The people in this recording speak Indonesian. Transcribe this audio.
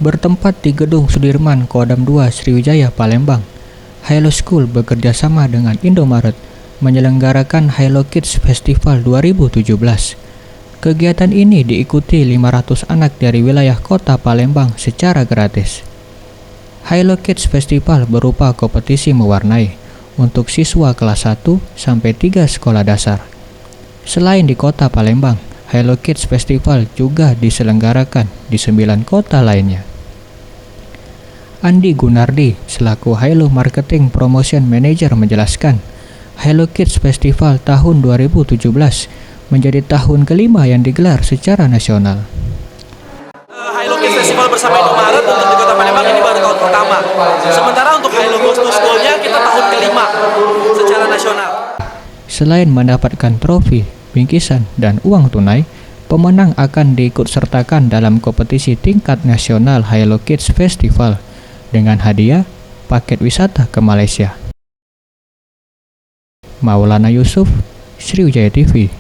Bertempat di Gedung Sudirman Kodam 2 Sriwijaya, Palembang, Halo School bekerja sama dengan Indomaret menyelenggarakan Halo Kids Festival 2017. Kegiatan ini diikuti 500 anak dari wilayah kota Palembang secara gratis. Halo Kids Festival berupa kompetisi mewarnai untuk siswa kelas 1 sampai 3 sekolah dasar. Selain di kota Palembang, Halo Kids Festival juga diselenggarakan di 9 kota lainnya. Andi Gunardi selaku Halo Marketing Promotion Manager menjelaskan, Halo Kids Festival tahun 2017 menjadi tahun kelima yang digelar secara nasional. Halo Kids Festival bersama Indomaret untuk di Kota Palembang ini baru tahun pertama. Sementara untuk Halo Goes to School-nya kita tahun kelima secara nasional. Selain mendapatkan trofi, bingkisan, dan uang tunai, pemenang akan diikutsertakan dalam kompetisi tingkat nasional Halo Kids Festival dengan hadiah paket wisata ke Malaysia. Maulana Yusuf, Sriwijaya TV.